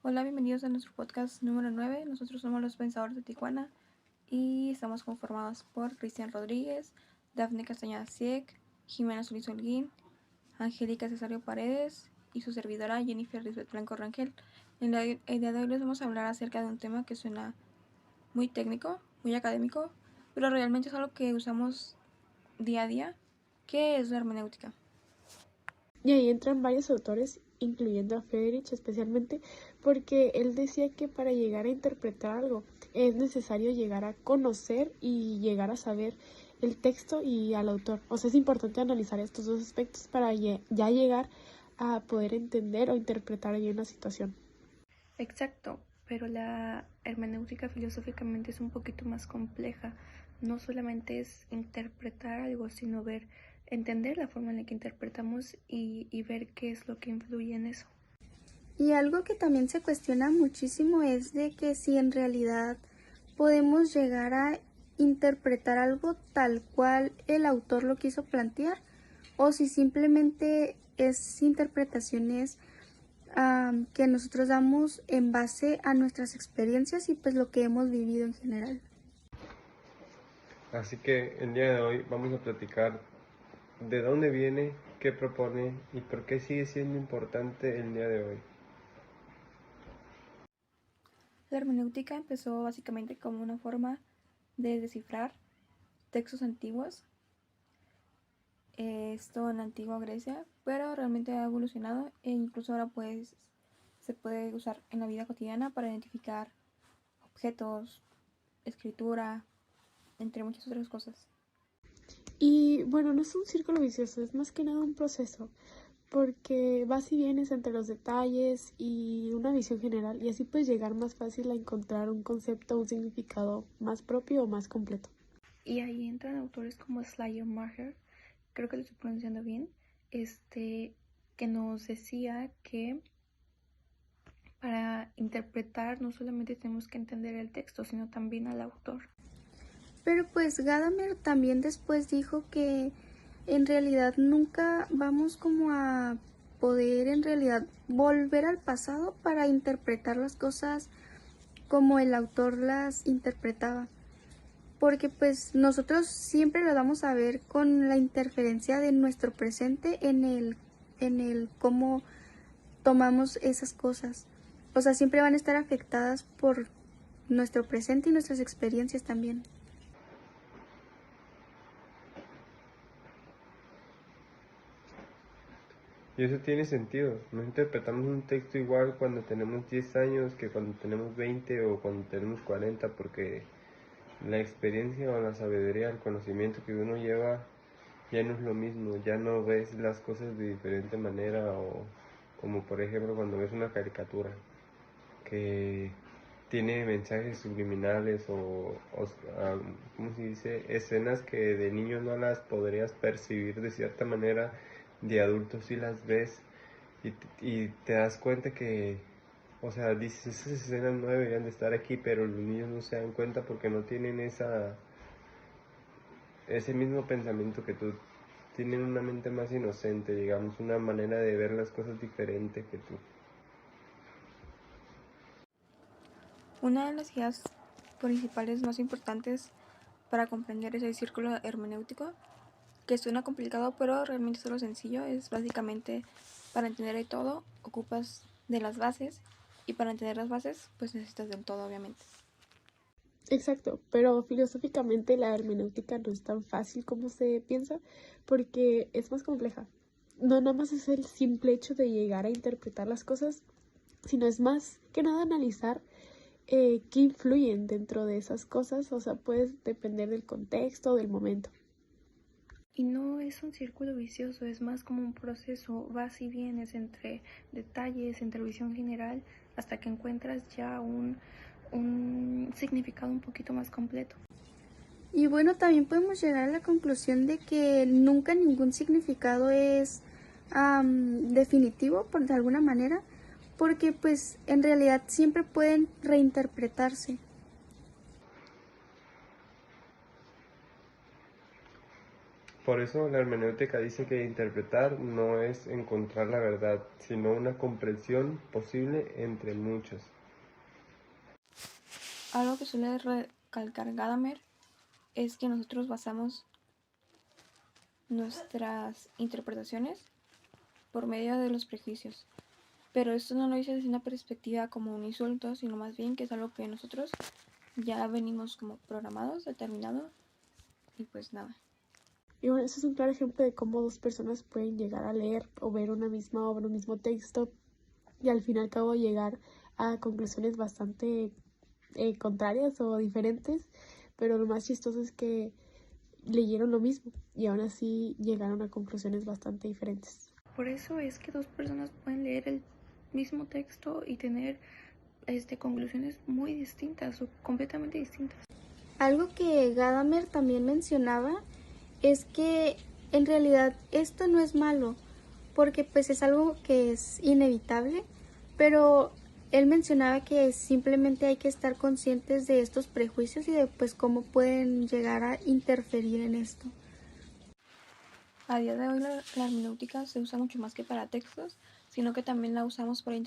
Hola, bienvenidos a nuestro podcast número 9. Nosotros somos los Pensadores de Tijuana y estamos conformados por Cristian Rodríguez, Dafne Castañeda Cieck, Jimena Solís Holguín, Angélica Cesario Paredes y su servidora Jennifer Lisbeth Blanco Rangel. El día de hoy les vamos a hablar acerca de un tema que suena muy técnico, muy académico, pero realmente es algo que usamos día a día, que es la hermenéutica. Y ahí entran varios autores, incluyendo a Friedrich especialmente, porque él decía que para llegar a interpretar algo es necesario llegar a conocer y llegar a saber el texto y al autor. O sea, es importante analizar estos dos aspectos para ya llegar a poder entender o interpretar bien una situación. Exacto, pero la hermenéutica filosóficamente es un poquito más compleja. No solamente es interpretar algo, sino entender la forma en la que interpretamos y ver qué es lo que influye en eso. Y algo que también se cuestiona muchísimo es de que si en realidad podemos llegar a interpretar algo tal cual el autor lo quiso plantear o si simplemente es interpretaciones que nosotros damos en base a nuestras experiencias y pues lo que hemos vivido en general. Así que el día de hoy vamos a platicar de dónde viene, qué propone y por qué sigue siendo importante el día de hoy. La hermenéutica empezó básicamente como una forma de descifrar textos antiguos, esto en la antigua Grecia, pero realmente ha evolucionado e incluso ahora pues se puede usar en la vida cotidiana para identificar objetos, escritura, entre muchas otras cosas. Y bueno, no es un círculo vicioso, es más que nada un proceso, porque vas y vienes entre los detalles y una visión general, y así puedes llegar más fácil a encontrar un concepto, un significado más propio o más completo. Y ahí entran autores como Schleiermacher, creo que lo estoy pronunciando bien, que nos decía que para interpretar no solamente tenemos que entender el texto, sino también al autor. Pero pues Gadamer también después dijo que en realidad nunca vamos como a poder en realidad volver al pasado para interpretar las cosas como el autor las interpretaba. Porque pues nosotros siempre lo vamos a ver con la interferencia de nuestro presente en el cómo tomamos esas cosas. O sea, siempre van a estar afectadas por nuestro presente y nuestras experiencias también. Y eso tiene sentido, no interpretamos un texto igual cuando tenemos 10 años que cuando tenemos 20 o cuando tenemos 40, porque la experiencia o la sabiduría, el conocimiento que uno lleva ya no es lo mismo, ya no ves las cosas de diferente manera o como por ejemplo cuando ves una caricatura que tiene mensajes subliminales ¿cómo se dice? Escenas que de niño no las podrías percibir de cierta manera, de adulto sí las ves y te das cuenta que, o sea, dices, esas escenas no deberían de estar aquí, pero los niños no se dan cuenta porque no tienen ese mismo pensamiento que tú. Tienen una mente más inocente, digamos, una manera de ver las cosas diferente que tú. Una de las ideas principales más importantes para comprender ese círculo hermenéutico, que suena complicado pero realmente es lo sencillo, es básicamente para entender el todo ocupas de las bases y para entender las bases pues necesitas del todo obviamente. Exacto, pero filosóficamente la hermenéutica no es tan fácil como se piensa porque es más compleja. No nada más es el simple hecho de llegar a interpretar las cosas, sino es más que nada analizar qué influyen dentro de esas cosas, o sea, puede depender del contexto, del momento. Y no es un círculo vicioso, es más como un proceso, vas y vienes entre detalles, entre visión general, hasta que encuentras ya un significado un poquito más completo. Y bueno, también podemos llegar a la conclusión de que nunca ningún significado es definitivo, por de alguna manera, porque pues en realidad siempre pueden reinterpretarse. Por eso la hermenéutica dice que interpretar no es encontrar la verdad, sino una comprensión posible entre muchas. Algo que suele recalcar Gadamer es que nosotros basamos nuestras interpretaciones por medio de los prejuicios. Pero esto no lo dice desde una perspectiva como un insulto, sino más bien que es algo que nosotros ya venimos como programados, determinado, y pues nada. Y bueno, eso es un claro ejemplo de cómo dos personas pueden llegar a leer o ver una misma obra, un mismo texto, y al fin y al cabo llegar a conclusiones bastante contrarias o diferentes, pero lo más chistoso es que leyeron lo mismo y aún así llegaron a conclusiones bastante diferentes. Por eso es que dos personas pueden leer el mismo texto y tener conclusiones muy distintas o completamente distintas. Algo que Gadamer también mencionaba es que en realidad esto no es malo, porque pues es algo que es inevitable, pero él mencionaba que simplemente hay que estar conscientes de estos prejuicios y de pues cómo pueden llegar a interferir en esto. A día de hoy la hermenéutica se usa mucho más que para textos, sino que también la usamos para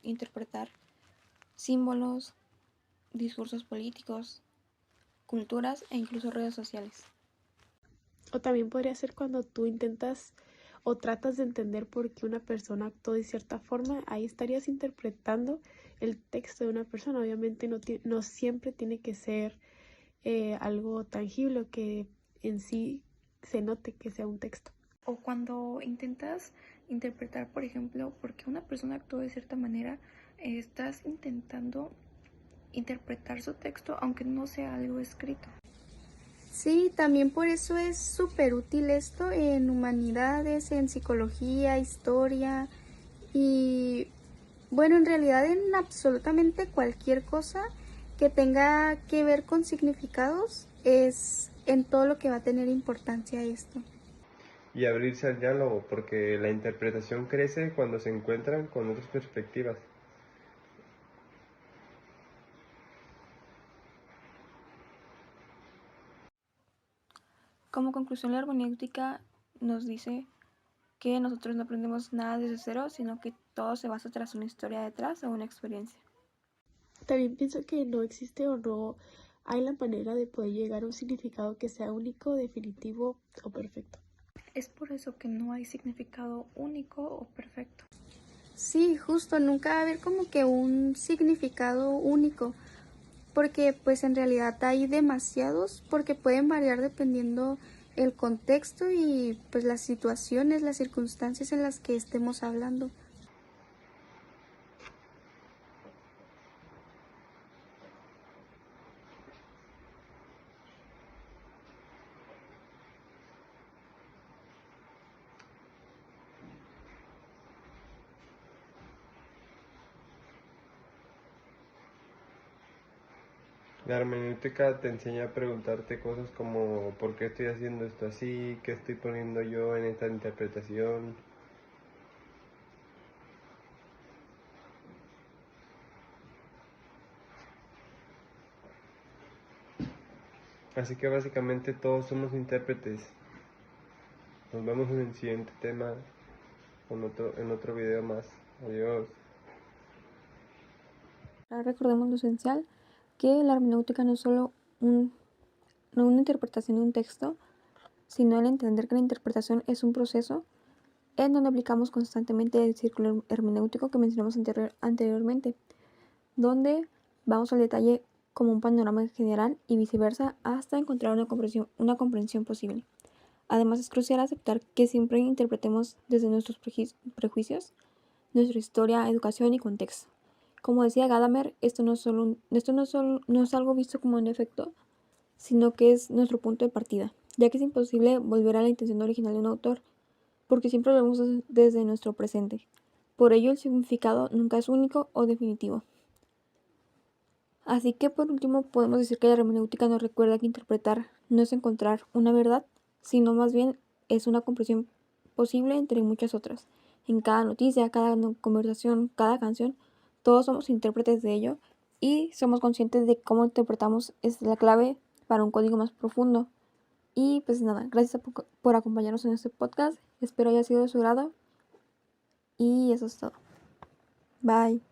interpretar símbolos, discursos políticos, culturas e incluso redes sociales. O también podría ser cuando tú intentas o tratas de entender por qué una persona actuó de cierta forma, ahí estarías interpretando el texto de una persona. Obviamente no siempre tiene que ser algo tangible que en sí se note que sea un texto. O cuando intentas interpretar, por ejemplo, por qué una persona actuó de cierta manera, estás intentando interpretar su texto aunque no sea algo escrito. Sí, también por eso es súper útil esto en humanidades, en psicología, historia y bueno, en realidad en absolutamente cualquier cosa que tenga que ver con significados es en todo lo que va a tener importancia esto. Y abrirse al diálogo, porque la interpretación crece cuando se encuentran con otras perspectivas. Como conclusión, la hermenéutica nos dice que nosotros no aprendemos nada desde cero, sino que todo se basa tras una historia detrás o una experiencia. También pienso que no existe o no hay la manera de poder llegar a un significado que sea único, definitivo o perfecto. Es por eso que no hay significado único o perfecto. Sí, justo, nunca va a haber como que un significado único, porque pues en realidad hay demasiados, porque pueden variar dependiendo el contexto y pues las situaciones, las circunstancias en las que estemos hablando. La hermenéutica te enseña a preguntarte cosas como ¿por qué estoy haciendo esto así? ¿Qué estoy poniendo yo en esta interpretación? Así que básicamente todos somos intérpretes. Nos vemos en el siguiente tema, en otro video más. Adiós. Ahora recordemos lo esencial, que la hermenéutica no es solo no una interpretación de un texto, sino el entender que la interpretación es un proceso en donde aplicamos constantemente el círculo hermenéutico que mencionamos anteriormente, donde vamos al detalle como un panorama general y viceversa hasta encontrar una comprensión posible. Además, es crucial aceptar que siempre interpretemos desde nuestros prejuicios, nuestra historia, educación y contexto. Como decía Gadamer, esto no es algo visto como un defecto, sino que es nuestro punto de partida, ya que es imposible volver a la intención original de un autor, porque siempre lo vemos desde nuestro presente. Por ello, el significado nunca es único o definitivo. Así que por último podemos decir que la hermenéutica nos recuerda que interpretar no es encontrar una verdad, sino más bien es una comprensión posible entre muchas otras. En cada noticia, cada conversación, cada canción, todos somos intérpretes de ello y somos conscientes de cómo interpretamos es la clave para un código más profundo Y pues nada, gracias por acompañarnos en este podcast. Espero haya sido de su agrado. Y eso es todo. Bye.